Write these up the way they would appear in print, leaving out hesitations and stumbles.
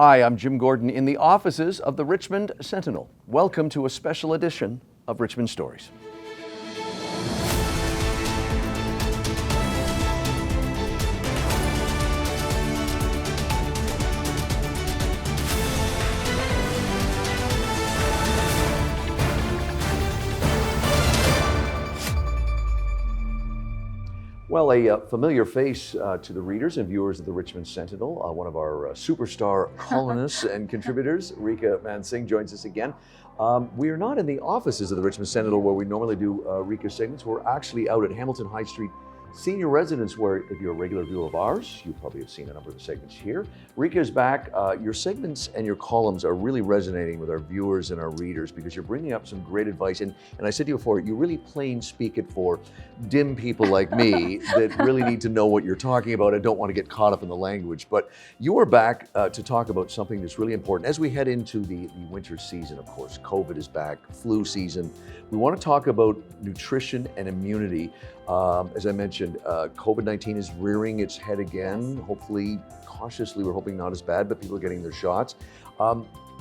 Hi, I'm Jim Gordon in the offices of the Richmond Sentinel. Welcome to a special edition of Richmond Stories. Well, a familiar face to the readers and viewers of the Richmond Sentinel, one of our superstar columnists and contributors, Rika Mansingh, joins us again. We are not in the offices of the Richmond Sentinel where we normally do Rika segments. We're actually out at Hamilton High Street Senior Residence, where if you're a regular viewer of ours, you probably have seen a number of the segments here. Rika is back. Your segments and your columns are really resonating with our viewers and our readers because you're bringing up some great advice. And I said to you before, you really plain speak it for dim people like me that really need to know what you're talking about and don't want to get caught up in the language. But you are back to talk about something that's really important. As we head into the winter season, of course, COVID is back, flu season. We want to talk about nutrition and immunity. As I mentioned, COVID-19 is rearing its head again. Hopefully, cautiously, we're hoping not as bad, but people are getting their shots.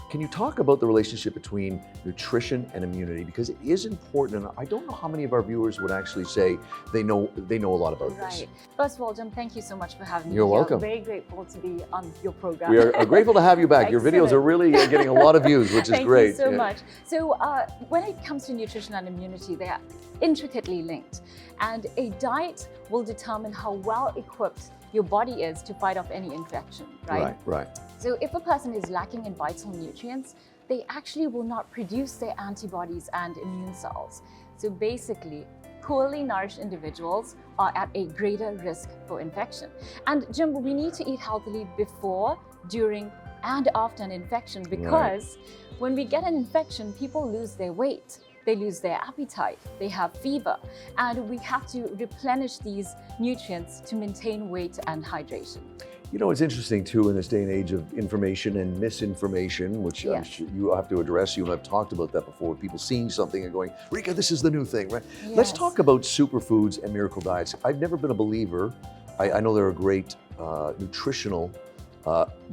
Can you talk about the relationship between nutrition and immunity? Because it is important, and I don't know how many of our viewers would actually say they know a lot about this. Right. First of all, Jim, thank you so much for having me. You're welcome. Very grateful to be on your program. We are grateful to have you back. Your videos are really getting a lot of views, which is great. Thank you so much. So when it comes to nutrition and immunity, they are intricately linked. And a diet will determine how well equipped your body is to fight off any infection, right? Right. So if a person is lacking in vital nutrients, they actually will not produce their antibodies and immune cells. So basically, poorly nourished individuals are at a greater risk for infection. And Jim, we need to eat healthily before, during, and after an infection because when we get an infection, people lose their weight. They lose their appetite, they have fever, and we have to replenish these nutrients to maintain weight and hydration. You know, it's interesting too in this day and age of information and misinformation, which I'm sure you have to address. You and I've talked about that before. People seeing something and going, Rika, this is the new thing, right? Yes. Let's talk about superfoods and miracle diets. I've never been a believer. I know there are great nutritional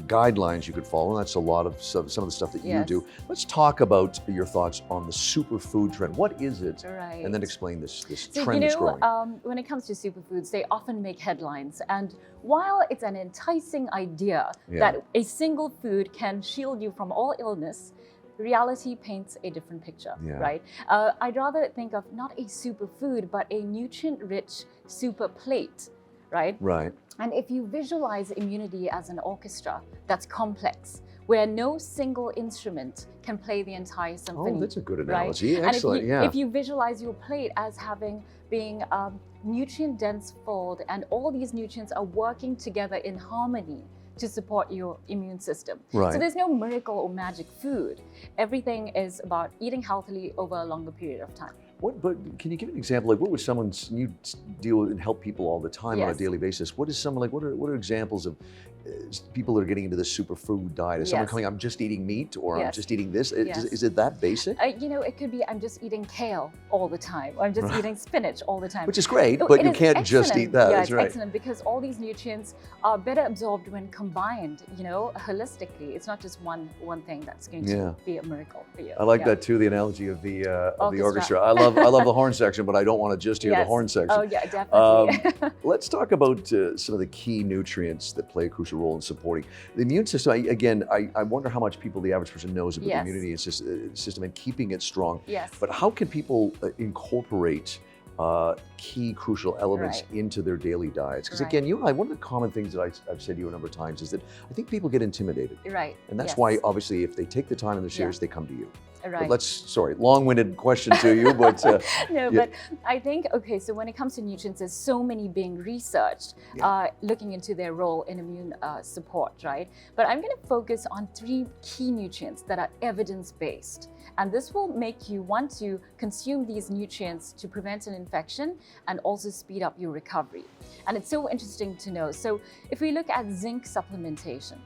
guidelines you could follow, and that's a lot of some of the stuff that you do. Let's talk about your thoughts on the superfood trend. What is it? Right. And then explain this So, trend that's growing. when it comes to superfoods, they often make headlines. And while it's an enticing idea that a single food can shield you from all illness, reality paints a different picture, right? I'd rather think of not a superfood, but a nutrient-rich super plate, right? Right. And if you visualize immunity as an orchestra that's complex, where no single instrument can play the entire symphony. Oh, that's a good analogy. Right? Excellent. And if you visualize your plate as being nutrient-dense fold, and all these nutrients are working together in harmony to support your immune system. Right. So there's no miracle or magic food. Everything is about eating healthily over a longer period of time. But can you give an example? Like, what would you deal with and help people all the time on a daily basis? What is someone like? What are examples of people that are getting into this superfood diet? Is someone coming, I'm just eating meat, or I'm just eating this? Is it that basic? You know, it could be, I'm just eating kale all the time, or I'm just eating spinach all the time. Which is great, but you can't just eat that. Yeah, that's it's right. excellent because all these nutrients are better absorbed when combined, you know, holistically. It's not just one thing that's going to be a miracle for you. I like that too, the analogy of the orchestra. I love the horn section, but I don't want to just hear the horn section. Oh yeah, definitely. Let's talk about some of the key nutrients that play a crucial role in supporting the immune system. I wonder how much the average person knows about the immunity system and keeping it strong. Yes. But how can people incorporate key crucial elements into their daily diets? Because again, you and I, one of the common things that I've said to you a number of times is that I think people get intimidated. Right. And that's why, obviously, if they take the time and the serious, they come to you. Right. But long-winded question to you, but no, but I think so when it comes to nutrients, there's so many being researched, looking into their role in immune support, right? But I'm going to focus on 3 key nutrients that are evidence-based, and this will make you want to consume these nutrients to prevent an infection and also speed up your recovery. And it's so interesting to know. So if we look at zinc supplementation,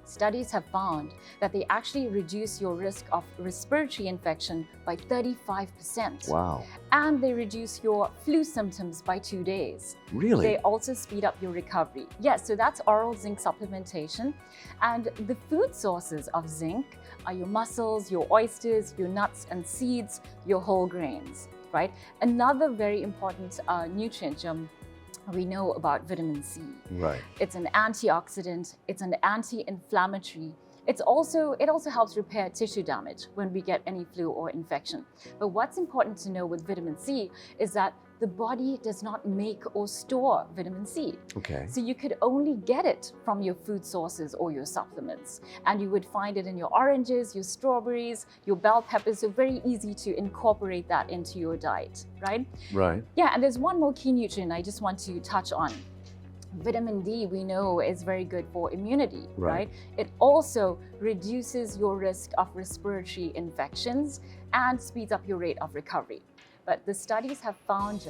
Studies have found that they actually reduce your risk of respiratory infection by 35%. Wow. And they reduce your flu symptoms by 2 days. Really? They also speed up your recovery. Yes, so that's oral zinc supplementation. And the food sources of zinc are your mussels, your oysters, your nuts and seeds, your whole grains, right? Another very important nutrient, we know about vitamin C. Right. It's an antioxidant, it's an anti-inflammatory. It also helps repair tissue damage when we get any flu or infection. But what's important to know with vitamin C is that the body does not make or store vitamin C. Okay. So you could only get it from your food sources or your supplements. And you would find it in your oranges, your strawberries, your bell peppers. So very easy to incorporate that into your diet, right? Right. Yeah, and there's one more key nutrient I just want to touch on. Vitamin D, we know, is very good for immunity, right? It also reduces your risk of respiratory infections and speeds up your rate of recovery. But the studies have found,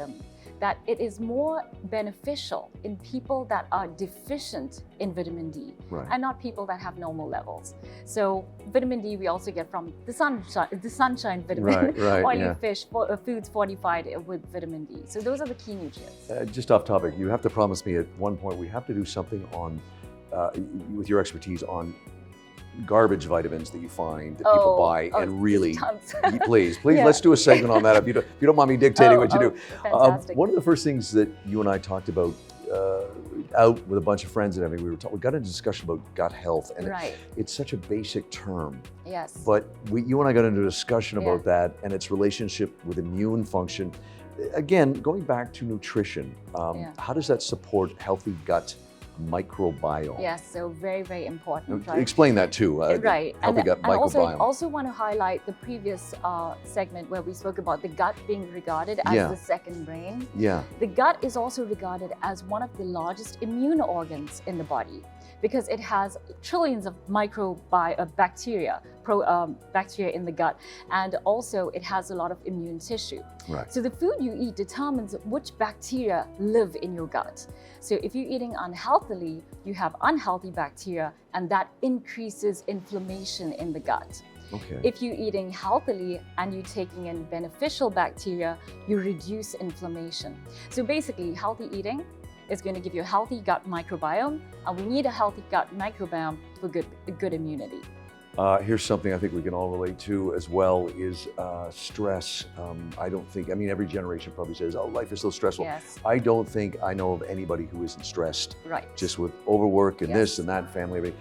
that it is more beneficial in people that are deficient in vitamin D and not people that have normal levels. So vitamin D we also get from the sunshine vitamin, oily fish, foods fortified with vitamin D. So those are the key nutrients. Just off topic, you have to promise me at one point we have to do something on, with your expertise on garbage vitamins that you find that people buy and really, please, let's do a segment on that if you don't mind me dictating what you do. Fantastic. One of the first things that you and I talked about out with a bunch of friends and everything, we got into a discussion about gut health, and it's such a basic term. Yes. But you and I got into a discussion about that and its relationship with immune function. Again, going back to nutrition, how does that support healthy gut microbiome? Yes, so very, very important. Right? Explain that too. Right. Healthy gut microbiome. I also want to highlight the previous segment where we spoke about the gut being regarded as the second brain. Yeah. The gut is also regarded as one of the largest immune organs in the body because it has trillions of bacteria in the gut, and also it has a lot of immune tissue. Right. So the food you eat determines which bacteria live in your gut. So if you're eating unhealthily, you have unhealthy bacteria, and that increases inflammation in the gut. Okay. If you're eating healthily and you're taking in beneficial bacteria, you reduce inflammation. So basically, healthy eating is going to give you a healthy gut microbiome, and we need a healthy gut microbiome for good immunity. Here's something I think we can all relate to as well is stress. Every generation probably says, oh, life is so stressful. Yes. I don't think I know of anybody who isn't stressed. Right. Just with overwork and this and that, family, everything.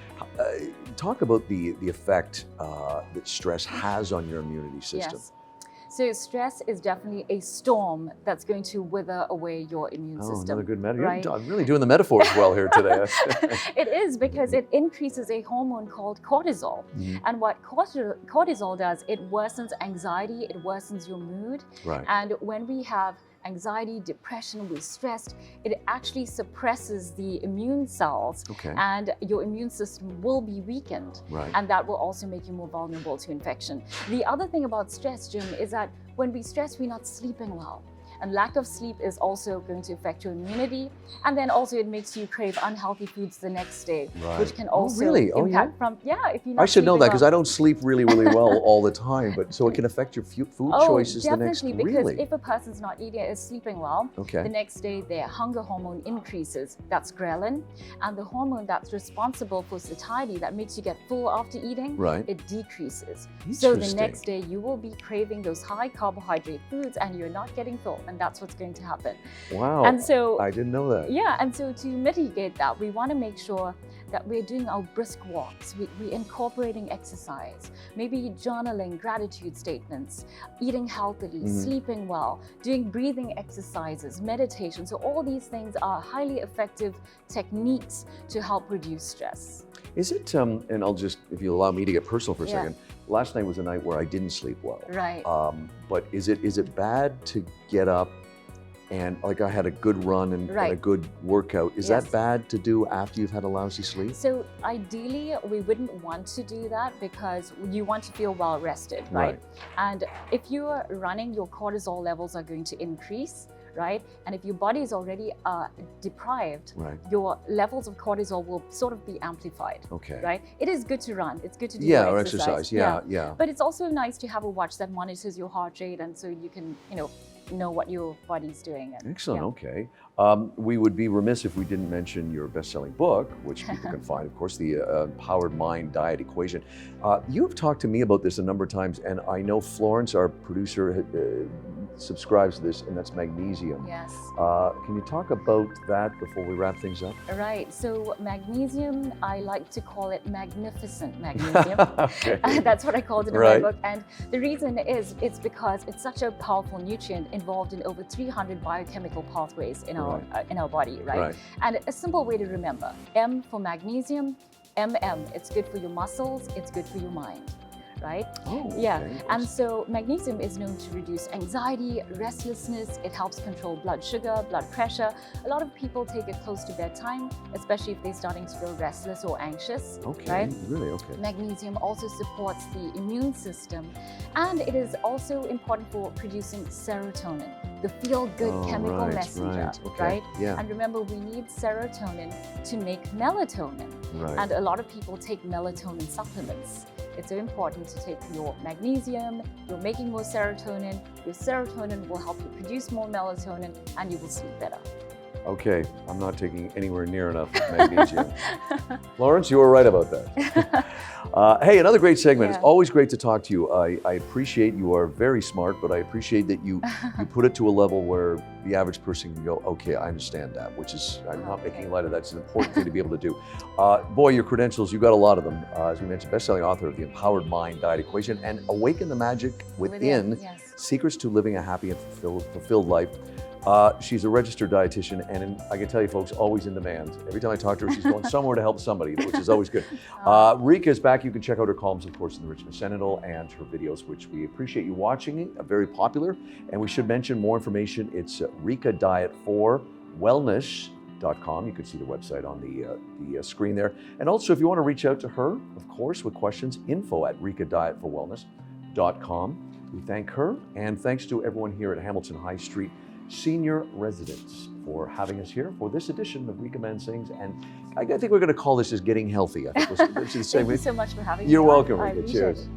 Talk about the effect that stress has on your immunity system. Yes. So stress is definitely a storm that's going to wither away your immune system. Another good metaphor. Right? I'm really doing the metaphors well here today. It is because it increases a hormone called cortisol. Mm-hmm. And what cortisol does, it worsens anxiety, it worsens your mood. Right. And when we have anxiety, depression, we're stressed, it actually suppresses the immune cells, and your immune system will be weakened, and that will also make you more vulnerable to infection. The other thing about stress, Jim, is that when we stress, we're not sleeping well. And lack of sleep is also going to affect your immunity. And then also it makes you crave unhealthy foods the next day, which can also impact if you're not I should know that because well. I don't sleep really well all the time, but so it can affect your food choices the next day. Definitely, because if a person's not sleeping well, the next day their hunger hormone increases. That's ghrelin. And the hormone that's responsible for satiety, that makes you get full after eating, it decreases. So the next day you will be craving those high carbohydrate foods and you're not getting full. And that's what's going to happen. Wow. And so I didn't know that. Yeah, and so to mitigate that, we want to make sure that we're doing our brisk walks, we're incorporating exercise, maybe journaling gratitude statements, eating healthily, sleeping well, doing breathing exercises, meditation. So all these things are highly effective techniques to help reduce stress. Is it, and I'll just, if you allow me to get personal for a second, last night was a night where I didn't sleep well. Right. But is it bad to get up and like I had a good run and a good workout? Is that bad to do after you've had a lousy sleep? So ideally, we wouldn't want to do that because you want to feel well rested, right? And if you're running, your cortisol levels are going to increase. right? And if your body is already deprived, Right. your levels of cortisol will sort of be amplified, Okay. right? It is good to run. It's good to do Yeah, your or exercise. exercise. Yeah. But it's also nice to have a watch that monitors your heart rate, and so you can, know what your body's doing. And, Excellent. yeah. Okay. We would be remiss if we didn't mention your best-selling book, which people can find, of course, the Empowered Mind Diet Equation. You've talked to me about this a number of times, and I know Florence, our producer, subscribes to this, and that's magnesium. Yes. Can you talk about that before we wrap things up? Right. So magnesium, I like to call it magnificent magnesium. Okay. That's what I called it in Right. my book. And the reason is it's because it's such a powerful nutrient involved in over 300 biochemical pathways in our body, right? And a simple way to remember: M for magnesium, it's good for your muscles, it's good for your mind. Right? Oh, yeah. okay. And so magnesium is known to reduce anxiety, restlessness. It helps control blood sugar, blood pressure. A lot of people take it close to bedtime, especially if they're starting to feel restless or anxious. Okay. Right? Really? Okay. Magnesium also supports the immune system, and it is also important for producing serotonin, the feel-good chemical messenger. Okay. Right? Yeah. And remember, we need serotonin to make melatonin. Right. And a lot of people take melatonin supplements. It's so important to take your magnesium, you're making more serotonin, your serotonin will help you produce more melatonin, and you will sleep better. Okay, I'm not taking anywhere near enough magnesium. Lawrence, you were right about that. Hey, another great segment. Yeah. It's always great to talk to you. I appreciate you are very smart, but I appreciate that you put it to a level where the average person can go, okay, I understand that, which is, I'm not making light of that. It's an important thing to be able to do. Boy, your credentials, you've got a lot of them. As we mentioned, best-selling author of The Empowered Mind Diet Equation and Awaken the Magic Within, Yes. Secrets to Living a Happy and Fulfilled Life. She's a registered dietitian, and I can tell you folks, always in demand. Every time I talk to her, she's going somewhere to help somebody, which is always good. Rika is back. You can check out her columns, of course, in the Richmond Sentinel and her videos, which we appreciate you watching. Very popular. And we should mention more information. It's Rika Diet for Wellness.com. You can see the website on the screen there. And also, if you want to reach out to her, of course, with questions, info@rikadietforwellness.com. We thank her, and thanks to everyone here at Hamilton High Street Senior Residents for having us here for this edition of Rika Mansingh's, and I think we're going to call this as Getting Healthy. I think this is the same. Thank you so much for having me. You're welcome, I Rika. appreciate Cheers. it.